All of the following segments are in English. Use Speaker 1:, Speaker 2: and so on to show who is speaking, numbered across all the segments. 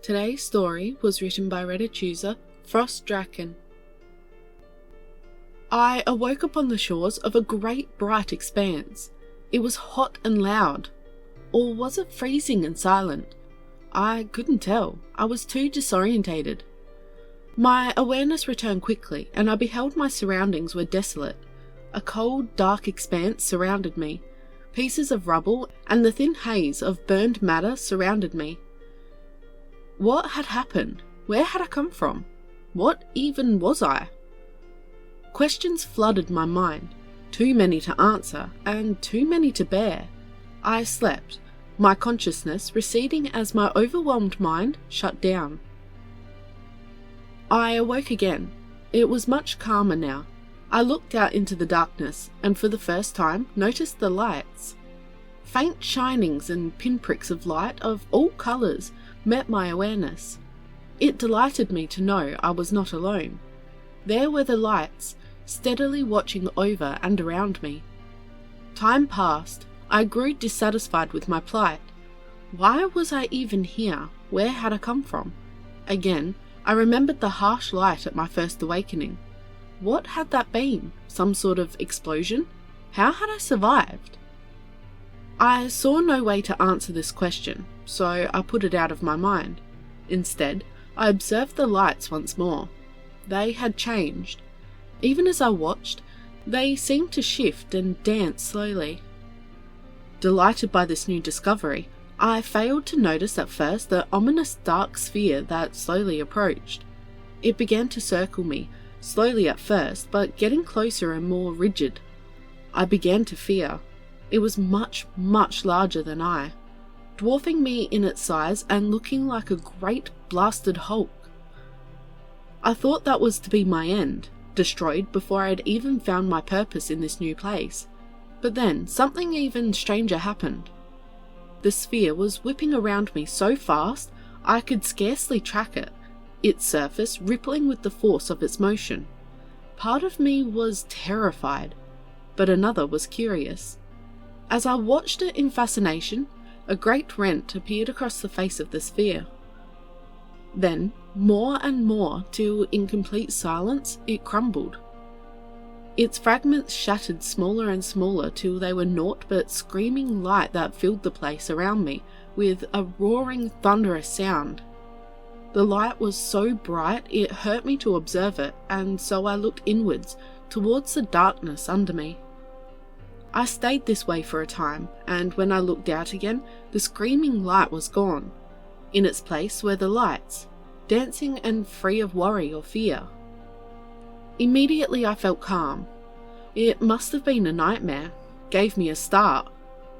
Speaker 1: Today's story was written by Reddit user FrostDraken. I awoke upon the shores of a great bright expanse. It was hot and loud. Or was it freezing and silent? I couldn't tell. I was too disorientated. My awareness returned quickly, and I beheld my surroundings were desolate. A cold, dark expanse surrounded me. Pieces of rubble and the thin haze of burned matter surrounded me. What had happened? Where had I come from? What even was I? Questions flooded my mind, too many to answer and too many to bear. I slept, my consciousness receding as my overwhelmed mind shut down. I awoke again. It was much calmer now. I looked out into the darkness and for the first time noticed the lights. Faint shinings and pinpricks of light of all colours met my awareness. It delighted me to know I was not alone. There were the lights, steadily watching over and around me. Time passed. I grew dissatisfied with my plight. Why was I even here? Where had I come from? Again, I remembered the harsh light at my first awakening. What had that been? Some sort of explosion? How had I survived? I saw no way to answer this question, so I put it out of my mind. Instead, I observed the lights once more. They had changed. Even as I watched, they seemed to shift and dance slowly. Delighted by this new discovery, I failed to notice at first the ominous dark sphere that slowly approached. It began to circle me, slowly at first, but getting closer and more rigid. I began to fear. It was much, much larger than I, dwarfing me in its size and looking like a great blasted Hulk. I thought that was to be my end, destroyed before I had even found my purpose in this new place. But then, something even stranger happened. The sphere was whipping around me so fast, I could scarcely track it, its surface rippling with the force of its motion. Part of me was terrified, but another was curious. As I watched it in fascination, a great rent appeared across the face of the sphere. Then, more and more, till in complete silence, it crumbled. Its fragments shattered smaller and smaller till they were naught but screaming light that filled the place around me with a roaring, thunderous sound. The light was so bright it hurt me to observe it, and so I looked inwards, towards the darkness under me. I stayed this way for a time, and when I looked out again, the screaming light was gone. In its place were the lights, dancing and free of worry or fear. Immediately I felt calm. It must have been a nightmare. Gave me a start.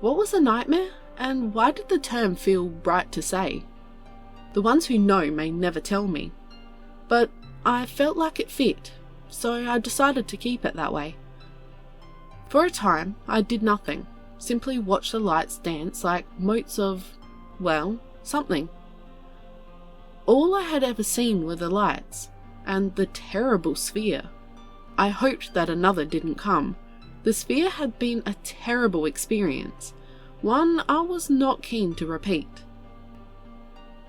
Speaker 1: What was a nightmare, and why did the term feel right to say? The ones who know may never tell me. But I felt like it fit, so I decided to keep it that way. For a time, I did nothing, simply watched the lights dance like motes of, well, something. All I had ever seen were the lights, and the terrible sphere. I hoped that another didn't come. The sphere had been a terrible experience, one I was not keen to repeat.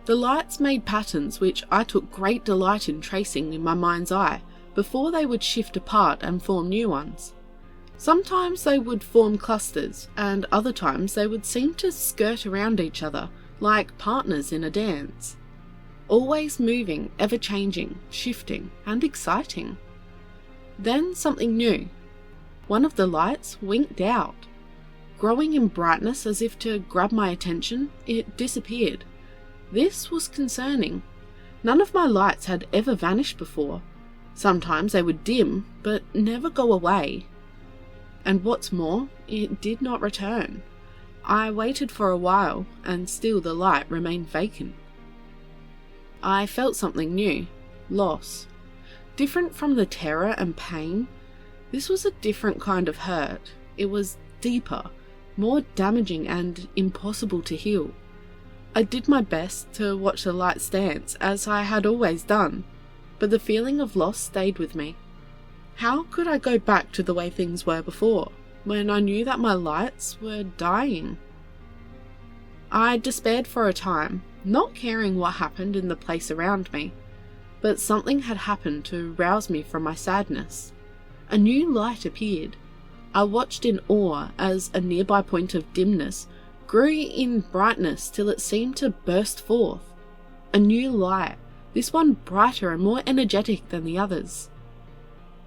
Speaker 1: The lights made patterns which I took great delight in tracing in my mind's eye before they would shift apart and form new ones. Sometimes they would form clusters, and other times they would seem to skirt around each other like partners in a dance. Always moving, ever-changing, shifting, and exciting. Then something new. One of the lights winked out. Growing in brightness as if to grab my attention, it disappeared. This was concerning. None of my lights had ever vanished before. Sometimes they would dim, but never go away. And what's more, it did not return. I waited for a while, and still the light remained vacant. I felt something new. Loss. Different from the terror and pain. This was a different kind of hurt. It was deeper, more damaging and impossible to heal. I did my best to watch the lights dance, as I had always done, but the feeling of loss stayed with me. How could I go back to the way things were before, when I knew that my lights were dying? I despaired for a time, not caring what happened in the place around me, but something had happened to rouse me from my sadness. A new light appeared. I watched in awe as a nearby point of dimness grew in brightness till it seemed to burst forth. A new light, this one brighter and more energetic than the others.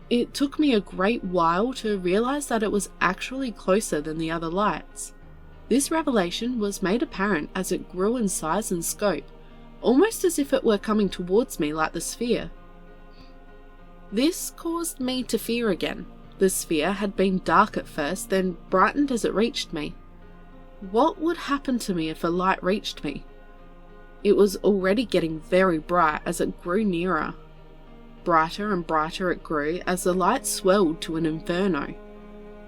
Speaker 1: It took me a great while to realize that it was actually closer than the other lights. This revelation was made apparent as it grew in size and scope, almost as if it were coming towards me like the sphere. This caused me to fear again. The sphere had been dark at first, then brightened as it reached me. What would happen to me if a light reached me? It was already getting very bright as it grew nearer. Brighter and brighter it grew as the light swelled to an inferno.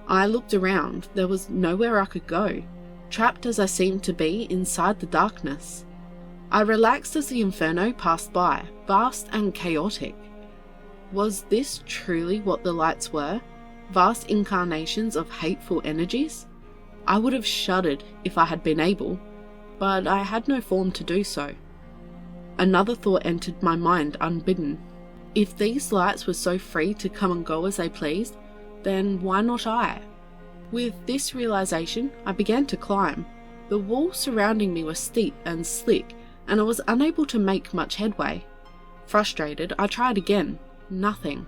Speaker 1: I looked around. There was nowhere I could go, trapped as I seemed to be inside the darkness. I relaxed as the inferno passed by, vast and chaotic. Was this truly what the lights were? Vast incarnations of hateful energies? I would have shuddered if I had been able, but I had no form to do so. Another thought entered my mind unbidden. If these lights were so free to come and go as they pleased, then why not I? With this realization, I began to climb. The walls surrounding me were steep and slick, and I was unable to make much headway. Frustrated, I tried again. Nothing.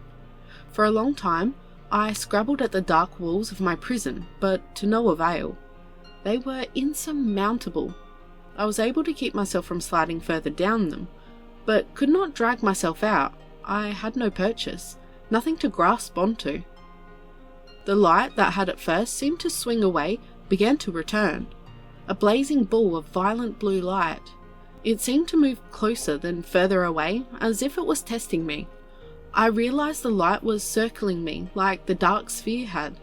Speaker 1: For a long time, I scrabbled at the dark walls of my prison, but to no avail. They were insurmountable. I was able to keep myself from sliding further down them, but could not drag myself out. I had no purchase, nothing to grasp onto. The light that had at first seemed to swing away began to return, a blazing ball of violent blue light. It seemed to move closer then further away, as if it was testing me. I realized the light was circling me like the dark sphere had,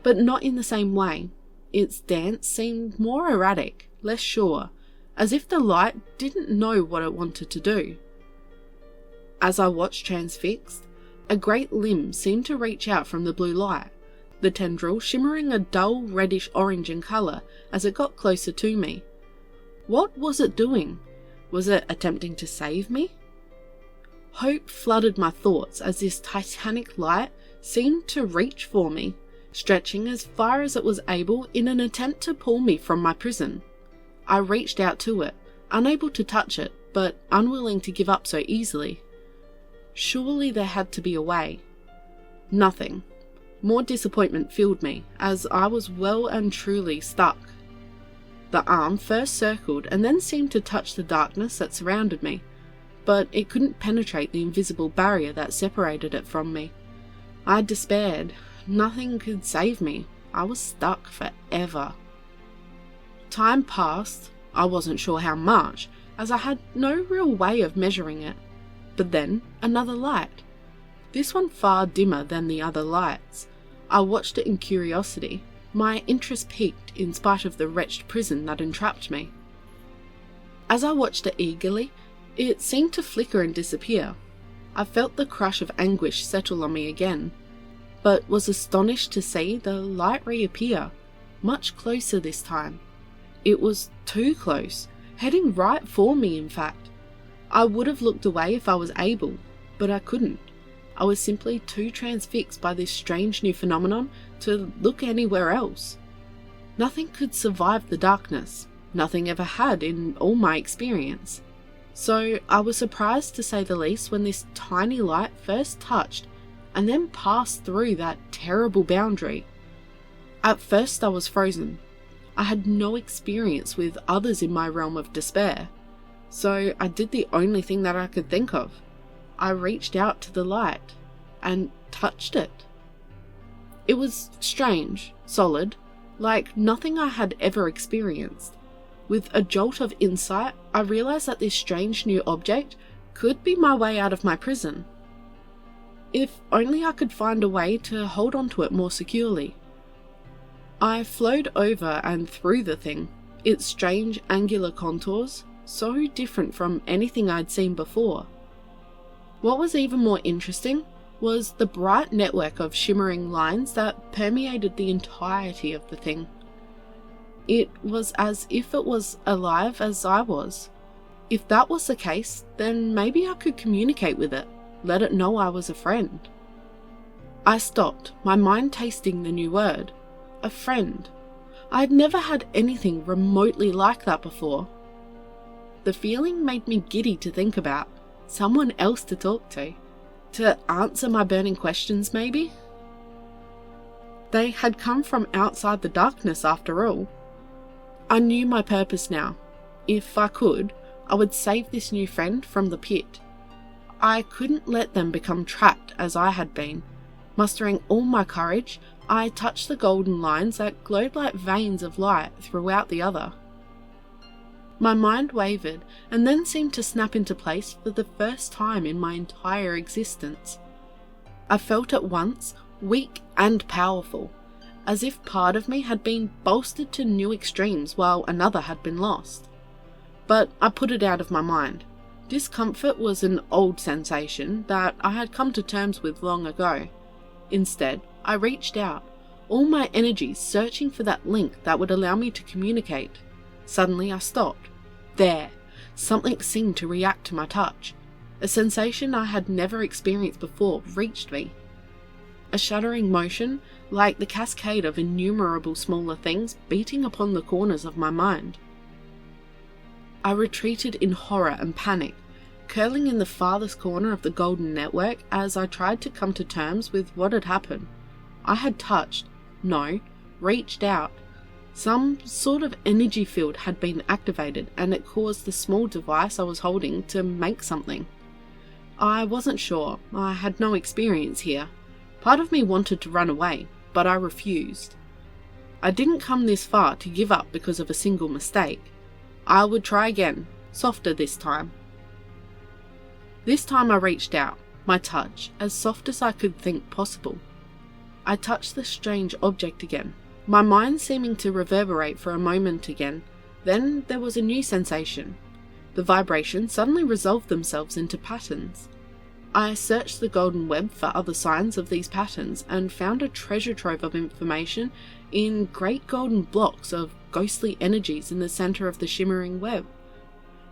Speaker 1: but not in the same way. Its dance seemed more erratic, less sure, as if the light didn't know what it wanted to do. As I watched transfixed, a great limb seemed to reach out from the blue light, the tendril shimmering a dull reddish-orange in colour as it got closer to me. What was it doing? Was it attempting to save me? Hope flooded my thoughts as this Titanic light seemed to reach for me, stretching as far as it was able in an attempt to pull me from my prison. I reached out to it, unable to touch it, but unwilling to give up so easily. Surely there had to be a way. Nothing. More disappointment filled me, as I was well and truly stuck. The arm first circled and then seemed to touch the darkness that surrounded me, but it couldn't penetrate the invisible barrier that separated it from me. I despaired. Nothing could save me. I was stuck forever. Time passed. I wasn't sure how much, as I had no real way of measuring it. But then, another light. This one far dimmer than the other lights. I watched it in curiosity. My interest piqued in spite of the wretched prison that entrapped me. As I watched it eagerly, it seemed to flicker and disappear. I felt the crush of anguish settle on me again, but was astonished to see the light reappear, much closer this time. It was too close, heading right for me in fact. I would have looked away if I was able, but I couldn't. I was simply too transfixed by this strange new phenomenon to look anywhere else. Nothing could survive the darkness, nothing ever had in all my experience. So I was surprised to say the least when this tiny light first touched and then passed through that terrible boundary. At first I was frozen. I had no experience with others in my realm of despair, so I did the only thing that I could think of. I reached out to the light and touched it. It was strange, solid, like nothing I had ever experienced. With a jolt of insight, I realized that this strange new object could be my way out of my prison. If only I could find a way to hold onto it more securely. I flowed over and through the thing, its strange angular contours, so different from anything I'd seen before. What was even more interesting was the bright network of shimmering lines that permeated the entirety of the thing. It was as if it was alive as I was. If that was the case, then maybe I could communicate with it, let it know I was a friend. I stopped, my mind tasting the new word. A friend. I had never had anything remotely like that before. The feeling made me giddy to think about. Someone else to talk to answer my burning questions maybe? They had come from outside the darkness after all. I knew my purpose now. If I could, I would save this new friend from the pit. I couldn't let them become trapped as I had been. Mustering all my courage, I touched the golden lines that glowed like veins of light throughout the other. My mind wavered and then seemed to snap into place for the first time in my entire existence. I felt at once weak and powerful, as if part of me had been bolstered to new extremes while another had been lost. But I put it out of my mind. Discomfort was an old sensation that I had come to terms with long ago. Instead, I reached out, all my energy searching for that link that would allow me to communicate. Suddenly I stopped. There, something seemed to react to my touch. A sensation I had never experienced before reached me. A shuddering motion, like the cascade of innumerable smaller things beating upon the corners of my mind. I retreated in horror and panic, curling in the farthest corner of the golden network as I tried to come to terms with what had happened. I had reached out. Some sort of energy field had been activated and it caused the small device I was holding to make something. I wasn't sure, I had no experience here. Part of me wanted to run away, but I refused. I didn't come this far to give up because of a single mistake. I would try again, softer this time. This time I reached out, my touch as soft as I could think possible. I touched the strange object again, my mind seeming to reverberate for a moment again. Then there was a new sensation. The vibrations suddenly resolved themselves into patterns. I searched the golden web for other signs of these patterns and found a treasure trove of information in great golden blocks of ghostly energies in the center of the shimmering web.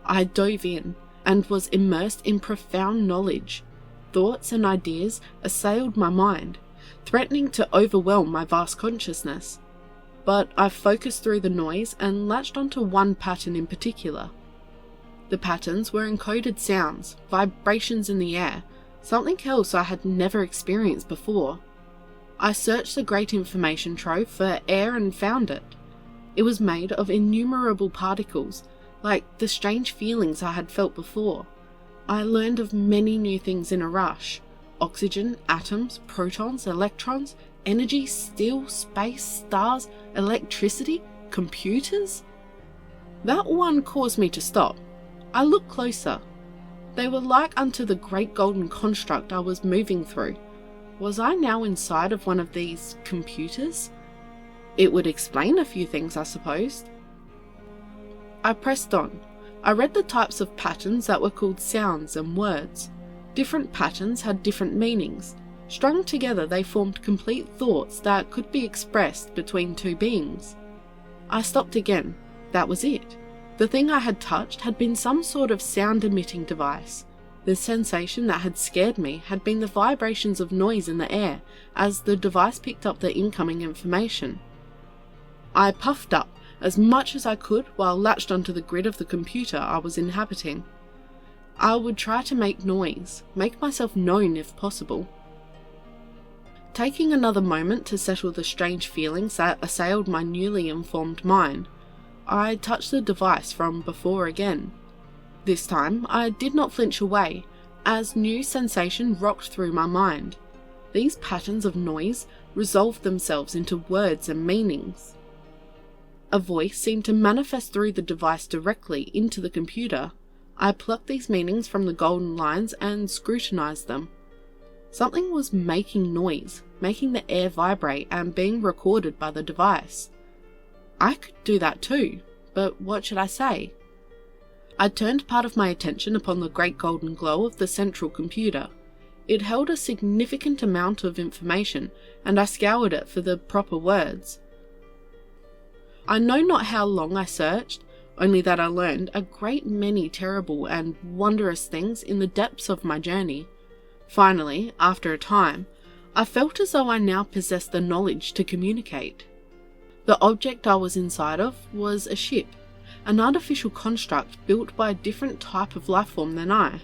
Speaker 1: I dove in and was immersed in profound knowledge. Thoughts and ideas assailed my mind, threatening to overwhelm my vast consciousness. But I focused through the noise and latched onto one pattern in particular. The patterns were encoded sounds, vibrations in the air, something else I had never experienced before. I searched the great information trove for air and found it. It was made of innumerable particles, like the strange feelings I had felt before. I learned of many new things in a rush. Oxygen, atoms, protons, electrons, energy, steel, space, stars, electricity, computers. That one caused me to stop. I looked closer. They were like unto the great golden construct I was moving through. Was I now inside of one of these computers? It would explain a few things, I supposed. I pressed on. I read the types of patterns that were called sounds and words. Different patterns had different meanings. Strung together, they formed complete thoughts that could be expressed between two beings. I stopped again. That was it. The thing I had touched had been some sort of sound-emitting device. The sensation that had scared me had been the vibrations of noise in the air as the device picked up the incoming information. I puffed up as much as I could while latched onto the grid of the computer I was inhabiting. I would try to make noise, make myself known if possible. Taking another moment to settle the strange feelings that assailed my newly informed mind, I touched the device from before again. This time I did not flinch away, as new sensation rocked through my mind. These patterns of noise resolved themselves into words and meanings. A voice seemed to manifest through the device directly into the computer. I plucked these meanings from the golden lines and scrutinized them. Something was making noise, making the air vibrate and being recorded by the device. I could do that too, but what should I say? I turned part of my attention upon the great golden glow of the central computer. It held a significant amount of information, and I scoured it for the proper words. I know not how long I searched, only that I learned a great many terrible and wondrous things in the depths of my journey. Finally, after a time, I felt as though I now possessed the knowledge to communicate. The object I was inside of was a ship, an artificial construct built by a different type of life form than I.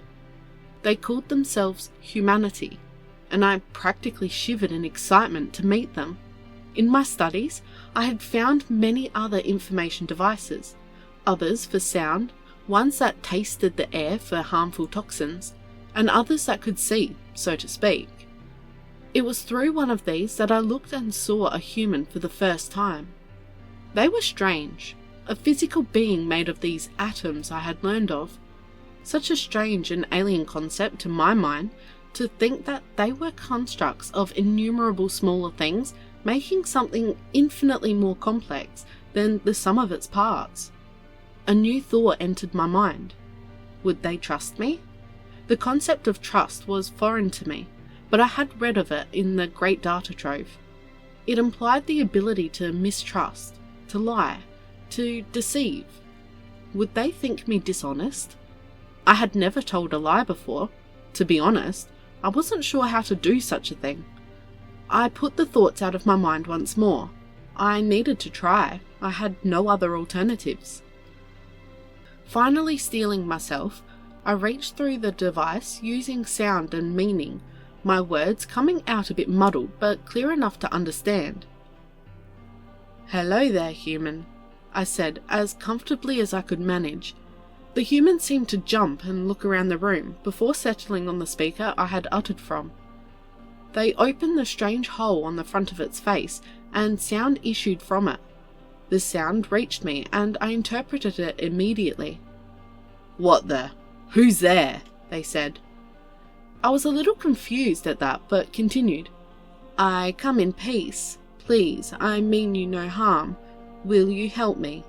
Speaker 1: They called themselves humanity, and I practically shivered in excitement to meet them. In my studies, I had found many other information devices, others for sound, ones that tasted the air for harmful toxins, and others that could see, so to speak. It was through one of these that I looked and saw a human for the first time. They were strange, a physical being made of these atoms I had learned of. Such a strange and alien concept to my mind, to think that they were constructs of innumerable smaller things making something infinitely more complex than the sum of its parts. A new thought entered my mind. Would they trust me? The concept of trust was foreign to me, but I had read of it in the Great Data Trove. It implied the ability to mistrust, to lie, to deceive. Would they think me dishonest? I had never told a lie before. To be honest, I wasn't sure how to do such a thing. I put the thoughts out of my mind once more. I needed to try. I had no other alternatives. Finally steeling myself, I reached through the device using sound and meaning, my words coming out a bit muddled but clear enough to understand. "Hello there, human," I said as comfortably as I could manage. The human seemed to jump and look around the room before settling on the speaker I had uttered from. They opened the strange hole on the front of its face, and sound issued from it. The sound reached me, and I interpreted it immediately. "What the? Who's there?" they said. I was a little confused at that, but continued. "I come in peace. Please, I mean you no harm. Will you help me?"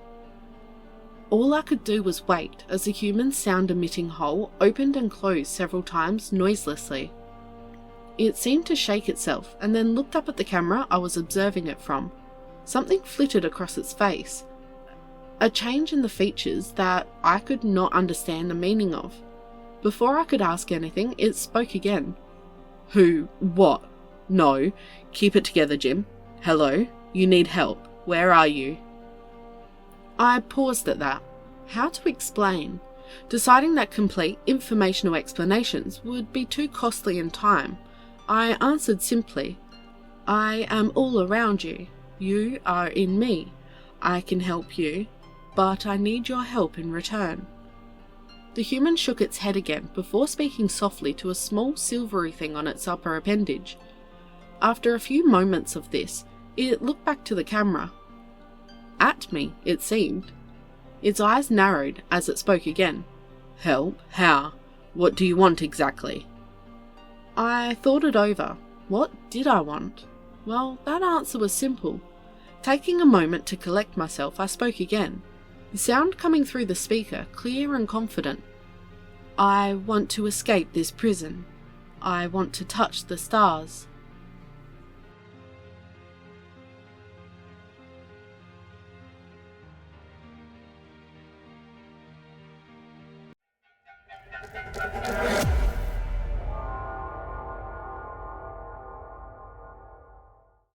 Speaker 1: All I could do was wait as the human sound-emitting hole opened and closed several times noiselessly. It seemed to shake itself and then looked up at the camera I was observing it from. Something flitted across its face, a change in the features that I could not understand the meaning of. Before I could ask anything, it spoke again. "Who? What? No. Keep it together, Jim. Hello? You need help. Where are you?" I paused at that. How to explain? Deciding that complete informational explanations would be too costly in time, I answered simply, "I am all around you. You are in me. I can help you, but I need your help in return." The human shook its head again before speaking softly to a small silvery thing on its upper appendage. After a few moments of this, it looked back to the camera. At me, it seemed. Its eyes narrowed as it spoke again. "Help? How? What do you want exactly?" I thought it over. What did I want? Well, that answer was simple. Taking a moment to collect myself, I spoke again, the sound coming through the speaker, clear and confident. "I want to escape this prison. I want to touch the stars."